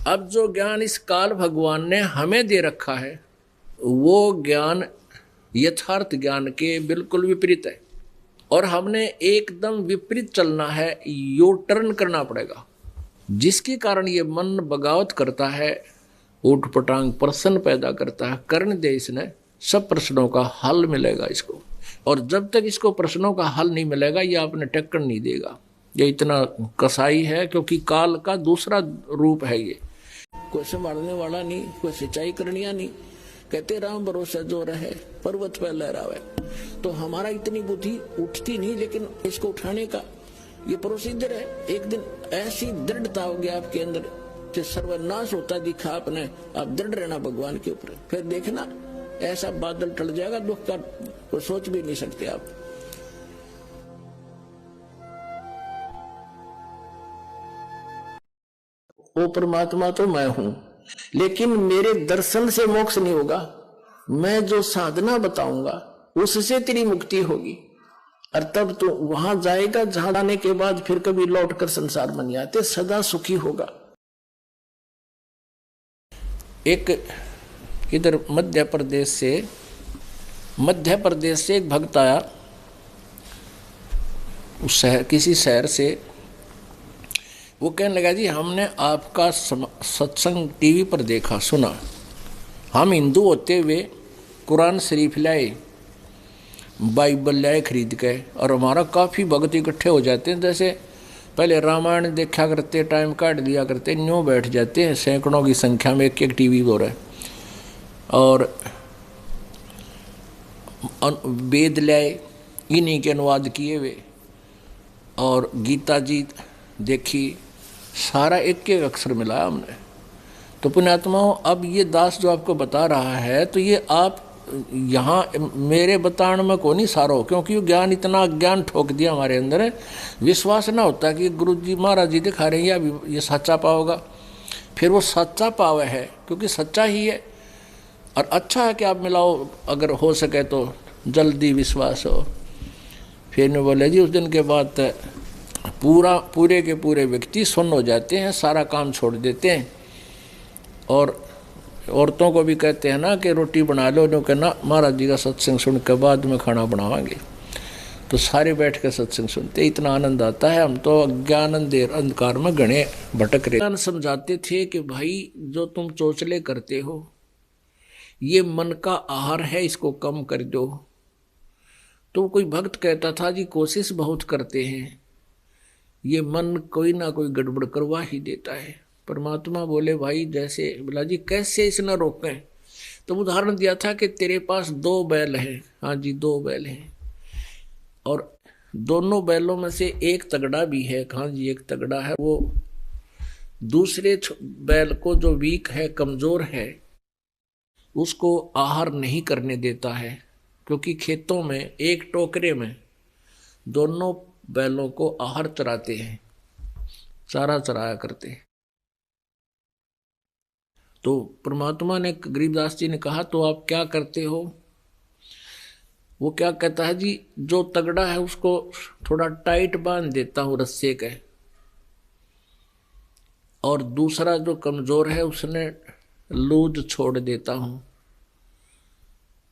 अब जो ज्ञान इस काल भगवान ने हमें दे रखा है वो ज्ञान यथार्थ ज्ञान के बिल्कुल विपरीत है, और हमने एकदम विपरीत चलना है, यू टर्न करना पड़ेगा, जिसके कारण ये मन बगावत करता है, ऊट पटांग प्रश्न पैदा करता है। कर्ण दे इसने, सब प्रश्नों का हल मिलेगा इसको, और जब तक इसको प्रश्नों का हल नहीं मिलेगा ये आपने टक्कर नहीं देगा। ये इतना कसाई है, क्योंकि काल का दूसरा रूप है ये। कोई संभालने वाला नहीं, कोई सिंचाई करनिया नहीं, कहते राम भरोसा जो रहे पर्वत पर लहरावे। तो हमारा इतनी बुद्धि उठती नहीं, लेकिन इसको उठाने का ये प्रोसीजर है। एक दिन ऐसी दृढ़ता होगी आपके अंदर कि सर्वनाश होता दिखा आपने, आप दृढ़ रहना भगवान के ऊपर, फिर देखना ऐसा बादल टल जाएगा दुख का, वो सोच भी नहीं सकते आप। वो परमात्मा तो मैं हूं, लेकिन मेरे दर्शन से मोक्ष नहीं होगा, मैं जो साधना बताऊंगा उससे तेरी मुक्ति होगी। और तब तो वहां जाएगा जहां जाने के बाद फिर कभी लौट कर संसार में नहीं आते, सदा सुखी होगा। एक इधर मध्य प्रदेश से एक भक्त आया, उस शहर, किसी शहर से। वो कहने लगा जी हमने आपका सत्संग टीवी पर देखा सुना, हम हिंदू होते हुए कुरान शरीफ लाए, बाइबल लाए खरीद के, और हमारा काफ़ी भक्त इकट्ठे हो जाते हैं। जैसे पहले रामायण देखा करते, टाइम काट दिया करते, न्यों बैठ जाते हैं सैकड़ों की संख्या में, एक एक टीवी हो रहा है। और वेद लाए, इन्हीं के अनुवाद किए हुए, और गीता जी देखी, सारा एक एक अक्षर मिलाया हमने। तो पुण्यात्माओं, अब ये दास जो आपको बता रहा है, तो ये आप यहाँ मेरे बताने में को नहीं सारो, क्योंकि वो ज्ञान इतना ज्ञान ठोक दिया हमारे अंदर है, विश्वास ना होता कि गुरु जी महाराज जी दिखा रहे हैं या ये सच्चा पाओगा। फिर वो सच्चा पावे है, क्योंकि सच्चा ही है। और अच्छा है कि आप मिलाओ, अगर हो सके तो जल्दी विश्वास हो। फिर ने बोले जी उस दिन के बाद पूरे के पूरे व्यक्ति सुन्न हो जाते हैं, सारा काम छोड़ देते हैं, और औरतों को भी कहते हैं ना कि रोटी बना लो, जो कहना महाराज जी का सत्संग सुन के बाद में खाना बनावांगे। तो सारे बैठ के सत्संग सुनते, इतना आनंद आता है। हम तो अज्ञान अंधकार में घने भटक रहे। समझाते थे कि भाई जो तुम चोचले करते हो ये मन का आहार है, इसको कम कर दो। तो कोई भक्त कहता था जी कोशिश बहुत करते हैं, ये मन कोई ना कोई गड़बड़ करवा ही देता है। परमात्मा बोले भाई जैसे, बोला जी कैसे इसे न रोकें। तो उदाहरण दिया था कि तेरे पास 2 बैल हैं, हाँ जी 2 बैल हैं, और दोनों बैलों में से एक तगड़ा भी है, हाँ जी एक तगड़ा है, वो दूसरे बैल को जो वीक है, कमजोर है, उसको आहार नहीं करने देता है। क्योंकि खेतों में एक टोकरे में दोनों बैलों को आहार चराते हैं, चारा चराया करते हैं। तो परमात्मा ने, गरीबदास जी ने कहा तो आप क्या करते हो? वो क्या कहता है जी, जो तगड़ा है उसको थोड़ा टाइट बांध देता हूं रस्से के, और दूसरा जो कमजोर है उसने लूज छोड़ देता हूं।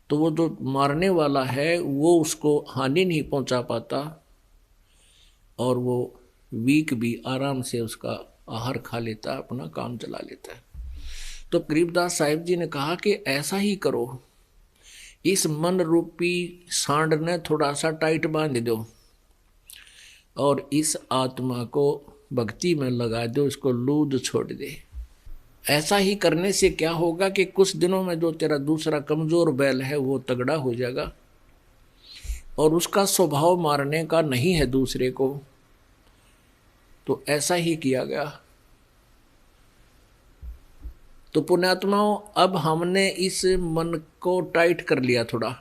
तो वो जो मारने वाला है वो उसको हानि नहीं पहुंचा पाता, और वो वीक भी आराम से उसका आहार खा लेता है, अपना काम चला लेता है। तो गरीबदास साहिब जी ने कहा कि ऐसा ही करो, इस मन रूपी सांड ने थोड़ा सा टाइट बांध दो, और इस आत्मा को भक्ति में लगा दो, इसको लूज छोड़ दे। ऐसा ही करने से क्या होगा कि कुछ दिनों में जो तेरा दूसरा कमजोर बैल है वो तगड़ा हो जाएगा, और उसका स्वभाव मारने का नहीं है दूसरे को। तो ऐसा ही किया गया। तो पुण्यात्माओं, अब हमने इस मन को टाइट कर लिया थोड़ा,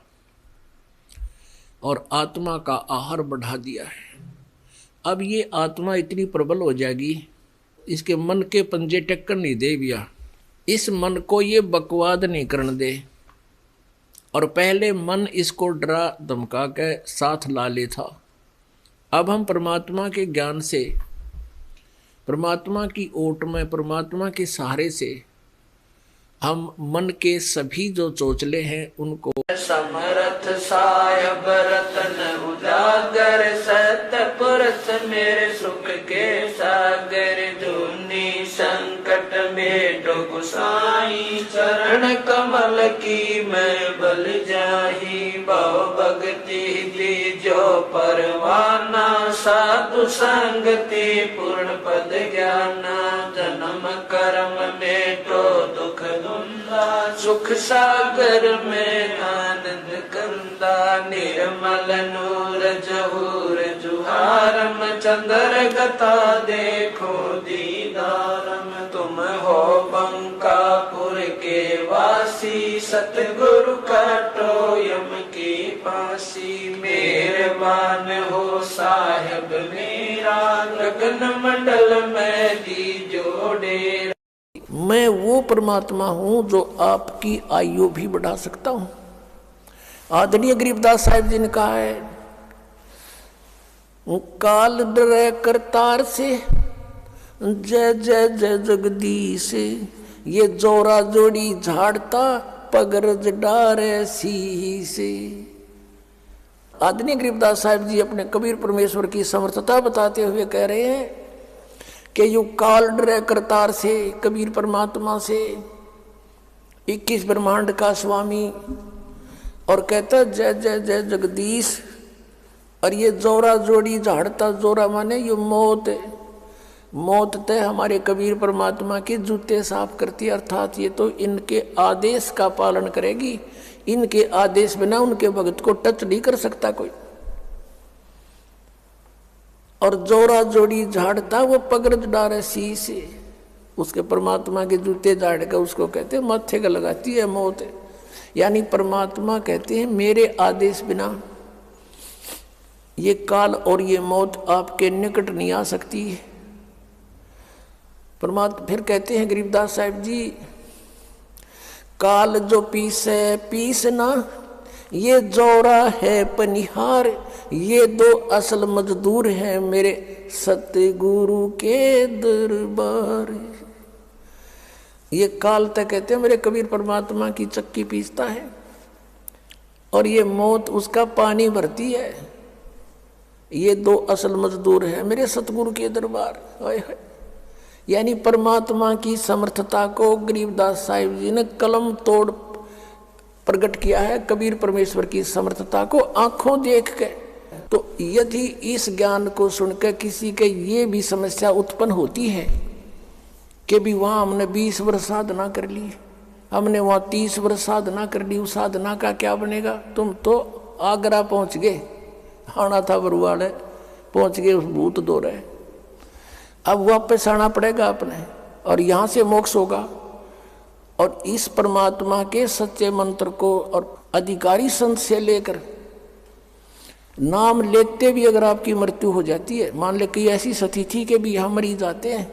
और आत्मा का आहार बढ़ा दिया है। अब ये आत्मा इतनी प्रबल हो जाएगी, इसके मन के पंजे टक्कर नहीं दे भैया, इस मन को ये बकवाद नहीं करने दे। और पहले मन इसको डरा धमका के साथ ला ले था। अब हम परमात्मा के ज्ञान से परमात्मा की ओट में, परमात्मा के सहारे से हम मन के सभी जो चोचले हैं उनको समर्थ सायब रतन उजागर सतपुरष मेरे सुख के सागर जूनी संकट में गोसाई चरण कमल की मैं बल जाही बहु भक्ति दीजो परवाना साधु संगति पूर्ण पद ज्ञाना जन्म कर्म में तो दुख सुख सागर में आनंद करंदा निर्मल नूर जहूर जुहारम चंद्र गता देखो दीदारम तुम हो बंकापुर के वासी सतगुरु काटो यम की फांसी मेहरबान हो साहिब मेरा गगन मंडल में दीजो डेरा। मैं वो परमात्मा हूं जो आपकी आयु भी बढ़ा सकता हूं। आदरणीय गरीबदास साहिब जी ने कहा है, काल डरे करतार से जय जय जय जगदीश, ये जोरा जोड़ी झाड़ता पगरज डारे सी से। आदरणीय गरीबदास साहिब जी अपने कबीर परमेश्वर की समर्थता बताते हुए कह रहे हैं कि यू काल डरे करतार से, कबीर परमात्मा से 21 ब्रह्मांड का स्वामी, और कहता जय जय जय जगदीश। और ये जोरा जोड़ी झाड़ता, जोरा माने ये मौत, मौत तय हमारे कबीर परमात्मा के जूते साफ करती, अर्थात ये तो इनके आदेश का पालन करेगी। इनके आदेश बिना उनके भगत को टच नहीं कर सकता कोई। और जोरा जोड़ी झाड़ता वो पगरज डारे सी से, उसके परमात्मा के जूते झाड़ कर उसको कहते हैं माथे का लगाती है मौत। यानी परमात्मा कहते हैं मेरे आदेश बिना ये काल और ये मौत आपके निकट नहीं आ सकती है। परमात्मा फिर कहते हैं गरीबदास साहिब जी, काल जो पीसे पीस ना, ये जोरा है पनिहार, ये दो असल मजदूर हैं मेरे सतगुरु के दरबार। ये काल तक कहते हैं मेरे कबीर परमात्मा की चक्की पीसता है, और ये मौत उसका पानी भरती है। ये दो असल मजदूर हैं मेरे सतगुरु के दरबार। यानी परमात्मा की समर्थता को गरीबदास साहिब जी ने कलम तोड़ प्रकट किया है, कबीर परमेश्वर की समर्थता को आंखों देख के। तो यदि इस ज्ञान को सुनकर किसी के ये भी समस्या उत्पन्न होती है कि भी वहाँ हमने 20 वर्ष साधना कर ली, हमने वहाँ 30 वर्ष साधना कर ली, उस साधना का क्या बनेगा? तुम तो आगरा पहुँच गए, आना था बरुआड़े, पहुँच गए, उस भूत दो रहे, अब वापस आना पड़ेगा अपने, और यहाँ से मोक्ष होगा। और इस परमात्मा के सच्चे मंत्र को और अधिकारी संत से लेकर नाम लेते भी अगर आपकी मृत्यु हो जाती है, मान ले कि ऐसी सती थी कि भी यहाँ मरीज आते हैं,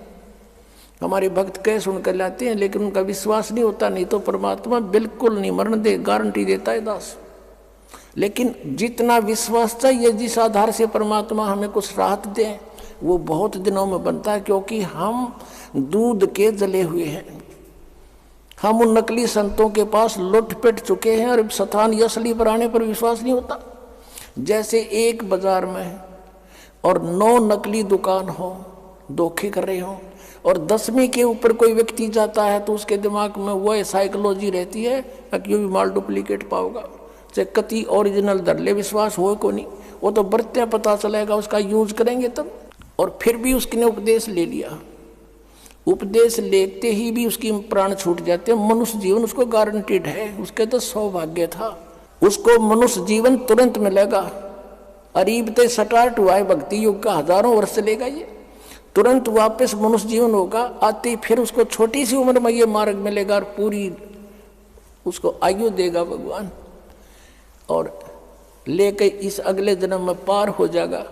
हमारे भक्त कह सुनकर लाते हैं, लेकिन उनका विश्वास नहीं होता, नहीं तो परमात्मा बिल्कुल नहीं मरण दे, गारंटी देता है दास। लेकिन जितना विश्वास चाहिए, जिस आधार से परमात्मा हमें कुछ राहत दे, वो बहुत दिनों में बनता है, क्योंकि हम दूध के जले हुए हैं। हम उन नकली संतों के पास लुट पिट चुके हैं, और सतान असली पर आने पर विश्वास नहीं होता। जैसे एक बाजार में और 9 नकली दुकान हो, धोखे कर रहे हो, और 10वीं के ऊपर कोई व्यक्ति जाता है तो उसके दिमाग में वह साइकोलॉजी रहती है कि ये भी माल डुप्लीकेट पाओगा, चाहे कति ओरिजिनल धर ले, विश्वास हो को नहीं, वो तो बरते पता चलेगा, उसका यूज करेंगे तब। और फिर भी उसने उपदेश ले लिया, उपदेश लेते ही भी उसकी प्राण छूट जाते हैं। मनुष्य जीवन उसको गारंटीड है, उसके तो सौभाग्य था, उसको मनुष्य जीवन तुरंत मिलेगा। अरीब ते स्टार्ट हुआ है भक्ति युग का, हजारों वर्ष चलेगा, ये तुरंत वापस मनुष्य जीवन होगा। आते ही फिर उसको छोटी सी उम्र में ये मार्ग मिलेगा, और पूरी उसको आयु देगा भगवान, और लेके इस अगले जन्म में पार हो जाएगा।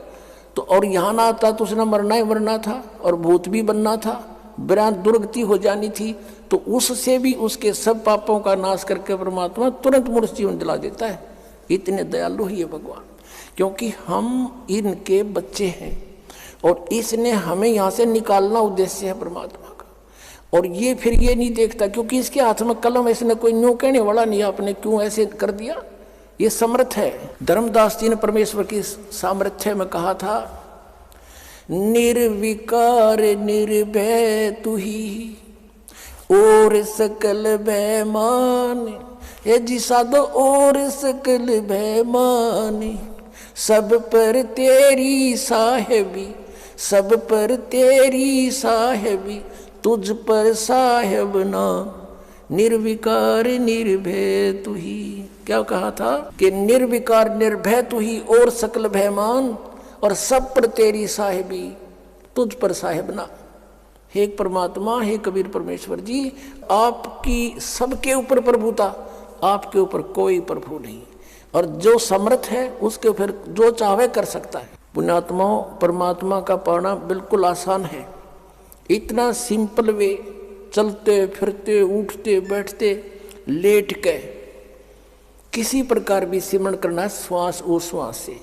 तो और यहाँ ना आता तो उसने मरना ही मरना था, और भूत भी बनना था, विराट दुर्गति हो जानी थी। तो उससे भी उसके सब पापों का नाश करके परमात्मा तुरंत मनुष्य जीवन दिला देता है। इतने दयालु ही है भगवान, क्योंकि हम इनके बच्चे हैं, और इसने हमें यहाँ से निकालना उद्देश्य है परमात्मा का। और ये फिर ये नहीं देखता, क्योंकि इसके हाथ में कलम, इसने कोई न्यू कहने वाला नहीं, आपने क्यों ऐसे कर दिया, ये समर्थ है। धर्मदास जी ने परमेश्वर की सामर्थ्य में कहा था, निर्विकार निर्भय तू ही और सकल भय मान, ये जी साधो और सकल भय मान, सब पर तेरी साहेबी, सब पर तेरी साहेबी, तुझ पर साहेब नाम, निर्विकार निर्भय तू ही। क्या कहा था कि निर्विकार निर्भय तू ही और सकल भय मान, और सब पर तेरी साहेबी, तुझ पर साहेब ना। हे परमात्मा, हे कबीर परमेश्वर जी, आपकी सबके ऊपर प्रभुता, आपके ऊपर कोई प्रभु नहीं, और जो समर्थ है उसके फिर जो चाहे कर सकता है। पुण्यात्माओं, परमात्मा का पाना बिल्कुल आसान है, इतना सिंपल वे, चलते फिरते उठते बैठते लेट के किसी प्रकार भी सिमरण करना, श्वास उश्वास से,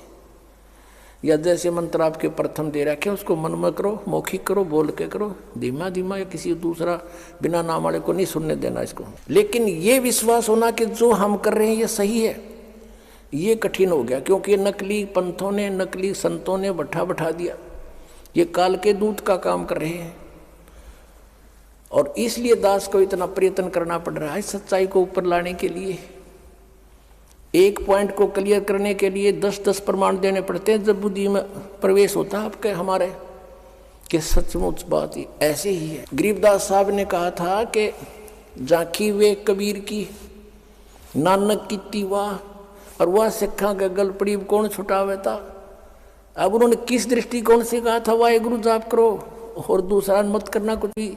या जैसे मंत्र आपके प्रथम दे रखे उसको मन में करो, मौखिक करो, बोल के करो, धीमा धीमा, या किसी दूसरा बिना नाम वाले को नहीं सुनने देना इसको। लेकिन ये विश्वास होना कि जो हम कर रहे हैं ये सही है, ये कठिन हो गया, क्योंकि नकली पंथों ने, नकली संतों ने बैठा दिया, ये काल के दूत का काम कर रहे हैं। और इसलिए दास को इतना प्रयत्न करना पड़ रहा है सच्चाई को ऊपर लाने के लिए। एक पॉइंट को क्लियर करने के लिए 10-10 प्रमाण देने पड़ते हैं, जब बुद्धि में प्रवेश होता है आपके हमारे कि सचमुच बात ही ऐसे ही है। गरीबदास साहब ने कहा था कि झांकी वे कबीर की, नानक की तीवा, और वह सिखा के गल पड़ी कौन छुटावे था। अब उन्होंने किस दृष्टिकोण से कहा था वाहेगुरु जाप करो और दूसरा मत करना कुछ भी,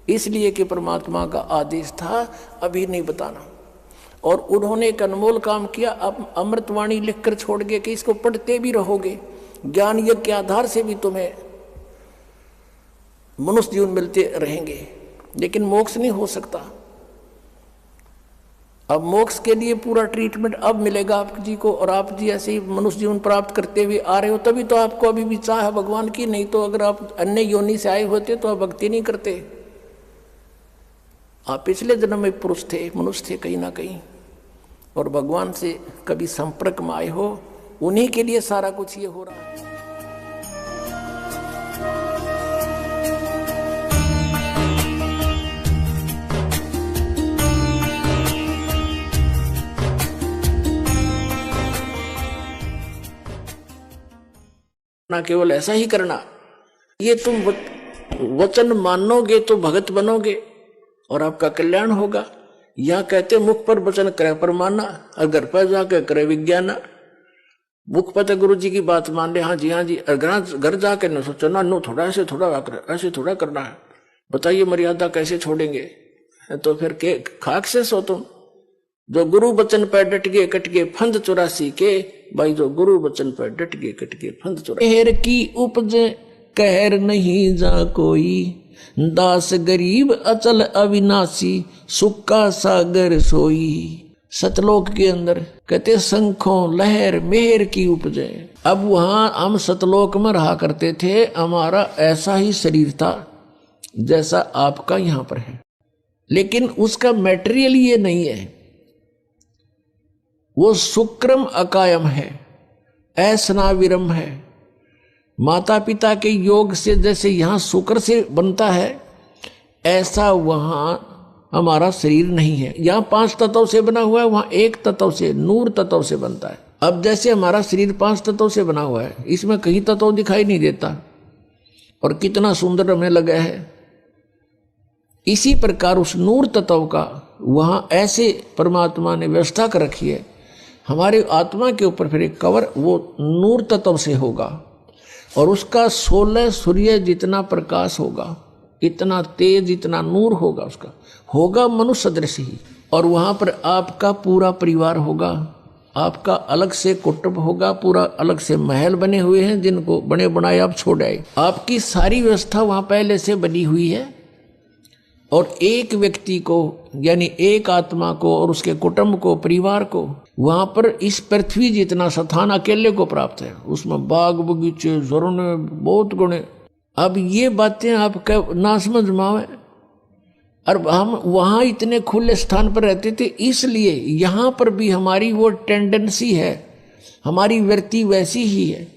इसलिए कि परमात्मा का आदेश था अभी नहीं बताना। और उन्होंने एक अनमोल काम किया, अब अमृतवाणी लिखकर छोड़ गए कि इसको पढ़ते भी रहोगे, ज्ञान यज्ञ के आधार से भी तुम्हें मनुष्य जीवन मिलते रहेंगे, लेकिन मोक्ष नहीं हो सकता। अब मोक्ष के लिए पूरा ट्रीटमेंट अब मिलेगा आप जी को, और आप जी ऐसे ही मनुष्य जीवन प्राप्त करते हुए आ रहे हो, तभी तो आपको अभी भी चाह है भगवान की, नहीं तो अगर आप अन्य योनि से आए होते तो आप भक्ति नहीं करते। आप पिछले जन्म में पुरुष थे, मनुष्य थे कहीं ना कहीं, और भगवान से कभी संपर्क में आए हो, उन्हीं के लिए सारा कुछ ये हो रहा है। ना केवल ऐसा ही करना, ये तुम वचन मानोगे तो भगत बनोगे और आपका कल्याण होगा। यहाँ कहते मुख पर वचन करे पर माना, और घर पर जाकर करे विज्ञान। मुख पर तो गुरु जी की बात मान ले, हाँ जी, घर जाकर न सोचो ना, नो थोड़ा ऐसे थोड़ा करना है, बताइए मर्यादा कैसे छोड़ेंगे, तो फिर के खाक से सो तुम। जो गुरु वचन पर डट गए कट गए फंद 84 के, भाई जो गुरु वचन पर डट गए कट गए फंद 84। कहर की उपज कहर नहीं जा कोई, दास गरीब अचल अविनाशी, सुख का सागर सोई। सतलोक के अंदर कहते शंखों लहर मेहर की उपजे। अब वहां हम सतलोक में रहा करते थे, हमारा ऐसा ही शरीर था जैसा आपका यहां पर है, लेकिन उसका मैटेरियल ये नहीं है, वो शुक्रम अकायम है, ऐसनाविरम है। माता पिता के योग से जैसे यहाँ शुक्र से बनता है, ऐसा वहाँ हमारा शरीर नहीं है। यहाँ 5 तत्वों से बना हुआ है, वहाँ 1 तत्व से, नूर तत्व से बनता है। अब जैसे हमारा शरीर 5 तत्वों से बना हुआ है, इसमें कहीं तत्व दिखाई नहीं देता, और कितना सुंदर हमें लगा है। इसी प्रकार उस नूर तत्व का वहाँ ऐसे परमात्मा ने व्यवस्था कर रखी है, हमारे आत्मा के ऊपर फिर एक कवर वो नूर तत्व से होगा, और उसका 16 सूर्य जितना प्रकाश होगा, इतना तेज, इतना नूर होगा, उसका होगा मनुष्य सदृश ही। और वहाँ पर आपका पूरा परिवार होगा, आपका अलग से कुटुंब होगा, पूरा अलग से महल बने हुए हैं जिनको बने बनाए आप छोड़ आए। आपकी सारी व्यवस्था वहाँ पहले से बनी हुई है, और एक व्यक्ति को यानी एक आत्मा को और उसके कुटुंब को, परिवार को, वहां पर इस पृथ्वी जितना स्थान अकेले को प्राप्त है। उसमें बाग बगीचे, झरने, बहुत गुणे। अब ये बातें आप ना समझ में आवे। और हम वहां इतने खुले स्थान पर रहते थे, इसलिए यहां पर भी हमारी वो टेंडेंसी है, हमारी वृत्ति वैसी ही है।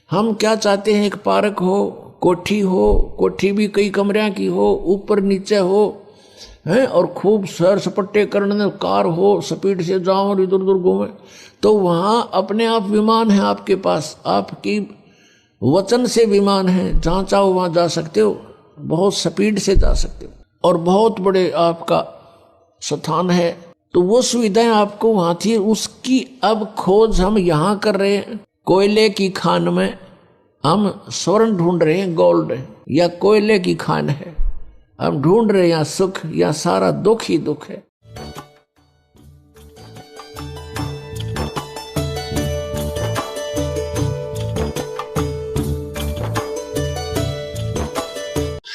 हम क्या चाहते हैं, एक पार्क हो, कोठी हो, कोठी भी कई कमरियां की हो, ऊपर नीचे हो, हैं, और खूब सैर सपट्टे करने, कार हो, स्पीड से जाओ और इधर उधर घूमे, तो वहां अपने आप विमान है आपके पास, आपकी वचन से विमान है, जहां चाहो वहां जा सकते हो, बहुत स्पीड से जा सकते हो, और बहुत बड़े आपका स्थान है। तो वो सुविधाएं आपको वहां थी, उसकी अब खोज हम यहां कर रहे हैं। कोयले की खान में हम स्वर्ण ढूंढ रहे हैं, गोल्ड, या कोयले की खान है, हम ढूंढ रहे हैं यहाँ सुख, या सारा दुख ही दुख है।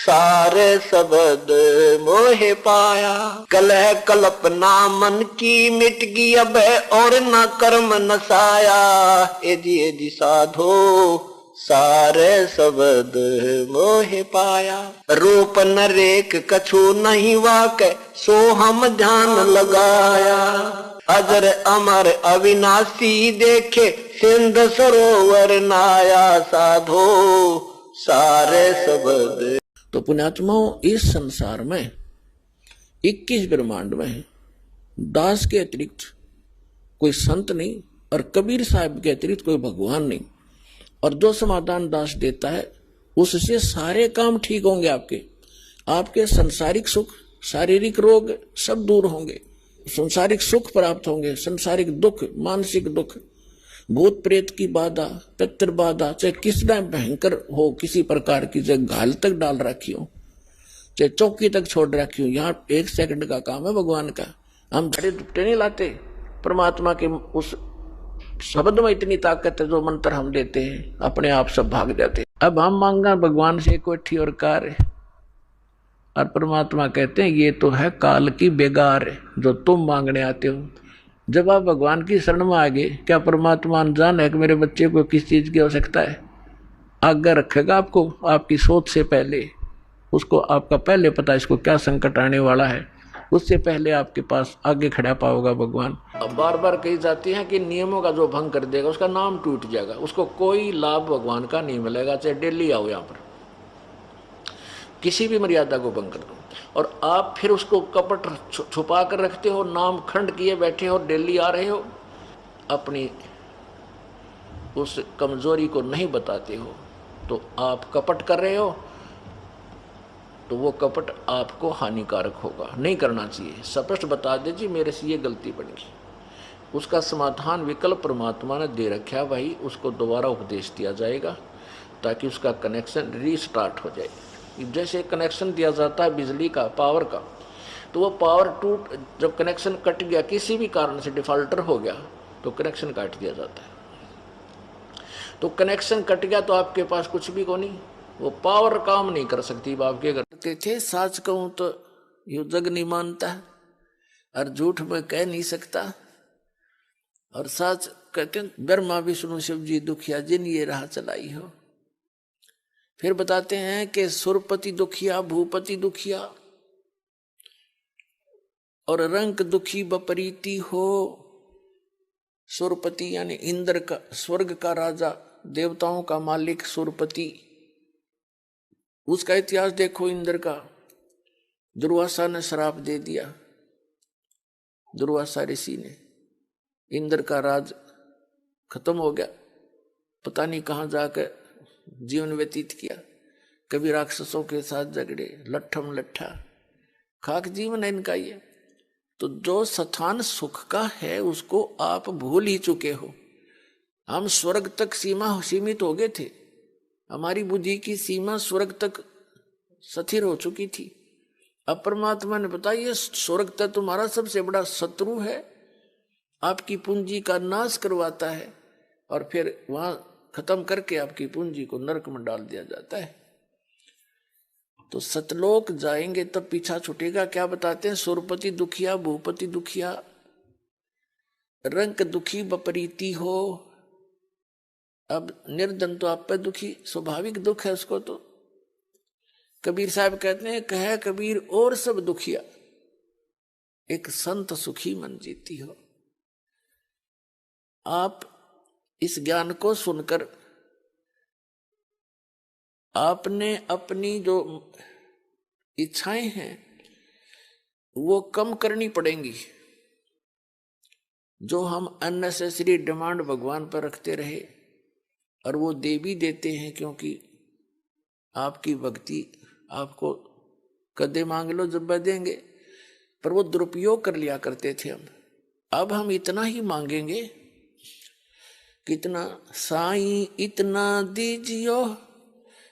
सारे शब्द मोहे पाया, कलह कल्पना मन की मिट गई अब, और न कर्म नसाया। एदी साधो सारे शब्द मोहे पाया, रूप नरेक कछु नहीं वाके, सो हम ध्यान लगाया। अजर अमर अविनाशी देखे, सिंध सरोवर नाया। साधो सारे शब्द। तो पुण्यात्माओं, इस संसार में 21 ब्रह्मांड में है, दास के अतिरिक्त कोई संत नहीं, और कबीर साहब के अतिरिक्त कोई भगवान नहीं। और जो समाधान दास देता है, उससे सारे काम ठीक होंगे आपके। आपके संसारिक सुख, शारीरिक रोग सब दूर होंगे, संसारिक सुख प्राप्त होंगे, संसारिक दुख, मानसिक दुख, भूत प्रेत की बाधा, पितृ बाधा, चाहे किस टाइम भयंकर हो, किसी प्रकार की, चाहे घाल तक डाल रखी हो, चाहे चौकी तक छोड़ रखी हो, यहाँ 1 सेकंड का काम है भगवान का। हम झड़े दुपटे नहीं लाते, परमात्मा के उस शब्द में इतनी ताकत है, जो मंत्र हम देते हैं अपने आप सब भाग जाते। अब हम मांगा भगवान से कोठी और कार, और परमात्मा कहते हैं ये तो है काल की बेगार जो तुम मांगने आते हो। जब आप भगवान की शरण में आ गए, क्या परमात्मा अनजान है कि मेरे बच्चे को किस चीज की आवश्यकता है? आज्ञा रखेगा आपको, आपकी सोच से पहले उसको, आपका पहले पता इसको क्या संकट आने वाला है, उससे पहले आपके पास आगे खड़ा पाओगा भगवान। अब बार बार कही जाती है कि नियमों का जो भंग कर देगा उसका नाम टूट जाएगा, उसको कोई लाभ भगवान का नहीं मिलेगा, चाहे डेली आओ यहाँ पर, किसी भी मर्यादा को भंग कर दो। और आप फिर उसको कपट छुपा कर रखते हो, नाम खंड किए बैठे हो, डेली आ रहे हो, अपनी उस कमजोरी को नहीं बताते हो, तो आप कपट कर रहे हो, तो वो कपट आपको हानिकारक होगा, नहीं करना चाहिए। स्पष्ट बता दीजिए मेरे से ये गलती बन गई, उसका समाधान विकल्प परमात्मा ने दे रखा है भाई, उसको दोबारा उपदेश दिया जाएगा ताकि उसका कनेक्शन रीस्टार्ट हो जाए। जैसे कनेक्शन दिया जाता है बिजली का, पावर का, तो वो पावर जब कनेक्शन कट गया, किसी भी कारण से डिफॉल्टर हो गया, तो कनेक्शन काट दिया जाता है। तो कनेक्शन कट गया तो आपके पास कुछ भी को नहीं, वो पावर काम नहीं कर सकती। बाप के करते थे, साच कहूं तो यू जग नहीं मानता, और झूठ में कह नहीं सकता, और साच कहते ब्रह्मा विष्णु शिव जी दुखिया जिन ये राह चलाई हो। फिर बताते हैं कि सुरपति दुखिया, भूपति दुखिया, और रंक दुखी बपरीति हो। सुरपति यानी इंद्र का, स्वर्ग का राजा, देवताओं का मालिक सुरपति, उसका इतिहास देखो। इंद्र का दुर्वासा ने श्राप दे दिया, दुर्वासा ऋषि ने, इंद्र का राज खत्म हो गया, पता नहीं कहां जाकर जीवन व्यतीत किया, कभी राक्षसों के साथ झगड़े, लट्ठम लट्ठा, खाक जीवन है इनका ये। तो जो स्थान सुख का है उसको आप भूल ही चुके हो। हम स्वर्ग तक सीमित हो गए थे, हमारी बुद्धि की सीमा स्वर्ग तक स्थिर हो चुकी थी। अब परमात्मा ने बताया स्वर्ग तक तुम्हारा सबसे बड़ा शत्रु है, आपकी पूंजी का नाश करवाता है, और फिर वहां खत्म करके आपकी पूंजी को नरक में डाल दिया जाता है। तो सतलोक जाएंगे तब पीछा छूटेगा। क्या बताते हैं? सुरपति दुखिया, भूपति दुखिया, रंक दुखी बपरीती हो। अब निर्धन तो आप पे दुखी, स्वाभाविक दुख है उसको। तो कबीर साहब कहते हैं, कहे कबीर और सब दुखिया, एक संत सुखी मन जीती हो। आप इस ज्ञान को सुनकर आपने अपनी जो इच्छाएं हैं वो कम करनी पड़ेंगी। जो हम अननेसेसरी डिमांड भगवान पर रखते रहे, और वो दे भी देते हैं, क्योंकि आपकी भक्ति आपको कदे मांग लो जब देंगे, पर वो दुरुपयोग कर लिया करते थे हम। अब हम इतना ही मांगेंगे, कितना? साईं इतना दीजियो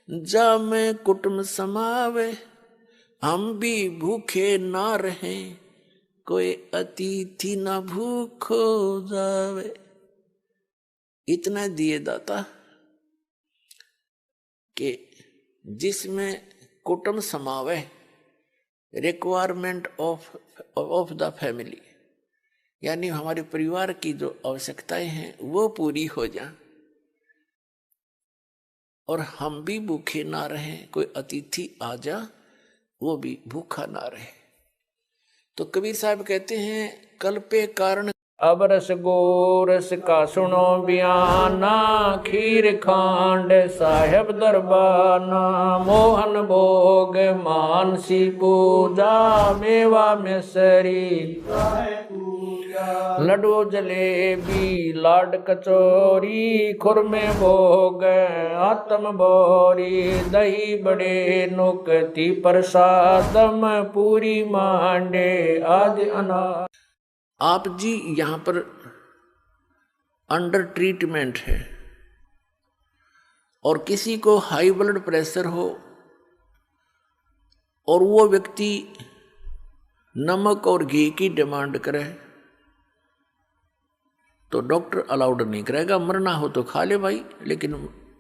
जा में कुटुंब समावे, हम भी भूखे ना रहें, कोई अतिथि ना भूखो जावे। इतना दिए दाता कि जिसमें कुटुंब समावे, रिक्वायरमेंट ऑफ द फैमिली, यानी हमारे परिवार की जो आवश्यकताएं हैं वो पूरी हो जाए, और हम भी भूखे ना रहें, कोई अतिथि आ जा वो भी भूखा ना रहे। तो कबीर साहब कहते हैं, कल पे कारण अब रस गोरस का सुनो बयाना, खीर खांड साहेब दरबाना, मोहन भोग मानसी पूजा, मेवा मिसरी लड्डू जलेबी लाड कचौरी, खुरमे भोग आत्म बोरी, दही बड़े नुकती प्रसादम, पूरी मांडे आदि अनार। आप जी यहाँ पर अंडर ट्रीटमेंट है, और किसी को हाई ब्लड प्रेशर हो और वो व्यक्ति नमक और घी की डिमांड करे, तो डॉक्टर अलाउड नहीं करेगा। मरना हो तो खा ले भाई, लेकिन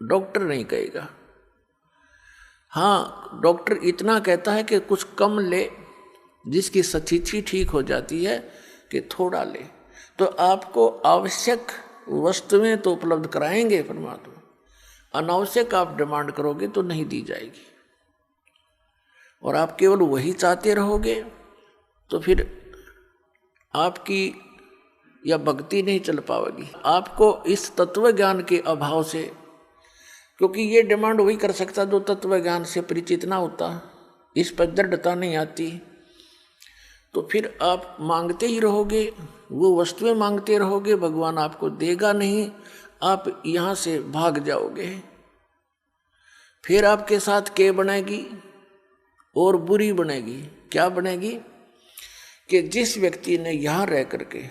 डॉक्टर नहीं कहेगा। हाँ, डॉक्टर इतना कहता है कि कुछ कम ले, जिसकी स्थिति ठीक हो जाती है कि थोड़ा ले। तो आपको आवश्यक वस्तुएं तो उपलब्ध कराएंगे परमात्मा, अनावश्यक आप डिमांड करोगे तो नहीं दी जाएगी, और आप केवल वही चाहते रहोगे तो फिर आपकी या भक्ति नहीं चल पाएगी। आपको इस तत्व ज्ञान के अभाव से, क्योंकि ये डिमांड वही कर सकता जो तत्व ज्ञान से परिचित ना होता, इस पर दृढ़ता नहीं आती, तो फिर आप मांगते ही रहोगे, वो वस्तुएं मांगते रहोगे, भगवान आपको देगा नहीं, आप यहाँ से भाग जाओगे। फिर आपके साथ क्या बनेगी? और बुरी बनेगी। क्या बनेगी? कि जिस व्यक्ति ने यहाँ रह करके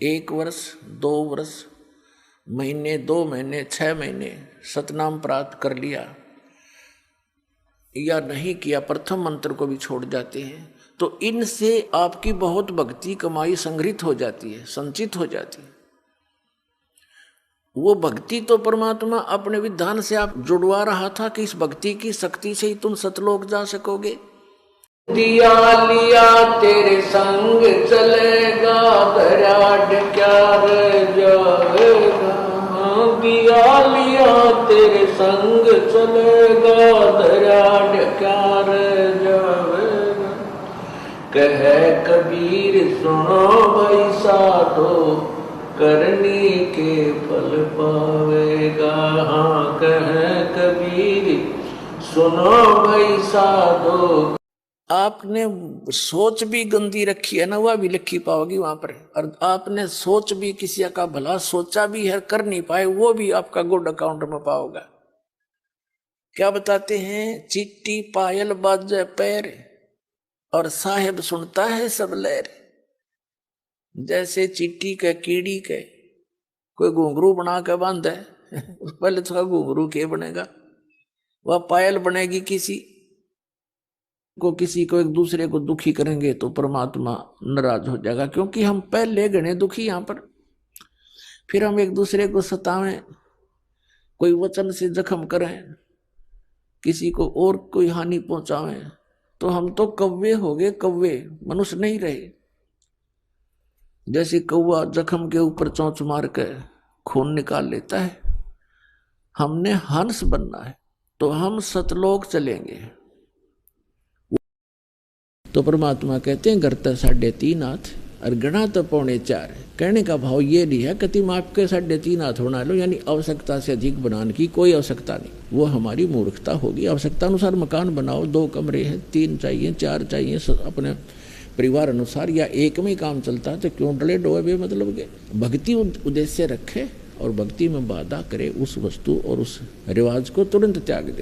1 वर्ष 2 वर्ष महीने 2 महीने 6 महीने सतनाम प्राप्त कर लिया या नहीं किया, प्रथम मंत्र को भी छोड़ जाते हैं, तो इनसे आपकी बहुत भक्ति कमाई संग्रहित हो जाती है, संचित हो जाती है। वो भक्ति तो परमात्मा अपने विधान से आप जुड़वा रहा था कि इस भक्ति की शक्ति से ही तुम सतलोक जा सकोगे। दिया लिया तेरे संग चलेगा, दराड क्या जाएगा। दिया लिया तेरे संग चलेगा, दराड क्या जाएगा। कहे कबीर सुनो भाई साधो, करनी के फल पावेगा। हाँ, कहे कबीर सुनो भाई साधो। आपने सोच भी गंदी रखी है ना, वह भी लिखी पाओगी वहां पर, और आपने सोच भी किसी का भला सोचा भी है, कर नहीं पाए, वो भी आपका गुड अकाउंट में पाओगा। क्या बताते हैं? चिट्टी पायल बाजे पैर, और साहेब सुनता है सब लहर। जैसे चिट्टी के कीड़ी के कोई घुंघरू बना के बांधे पहले तो घुंघरू के बनेगा, वह पायल बनेगी। किसी को एक दूसरे को दुखी करेंगे तो परमात्मा नाराज हो जाएगा, क्योंकि हम पहले गणे दुखी यहाँ पर, फिर हम एक दूसरे को सतावें, कोई वचन से जख्म करें, किसी को और कोई हानि पहुंचावे तो हम तो कौवे हो गए, कौवे, मनुष्य नहीं रहे। जैसे कौवा जख्म के ऊपर चोंच मार के खून निकाल लेता है, हमने हंस बनना है तो हम सतलोक चलेंगे। तो परमात्मा कहते हैं गर्त 3.5 हाथ और गणा तो 4.25। कहने का भाव ये नहीं है कि तुम आपके 3.5 हाथ बना लो, यानी आवश्यकता से अधिक बनाने की कोई आवश्यकता नहीं, वो हमारी मूर्खता होगी। आवश्यकता अनुसार मकान बनाओ, 2 कमरे हैं, 3 चाहिए, 4 चाहिए, अपने परिवार अनुसार, या एक में ही काम चलता है तो क्यों डले डोए बे मतलब के। भक्ति उद्देश्य रखे और भक्ति में बाधा करे, उस वस्तु और उस रिवाज को तुरंत त्याग दे।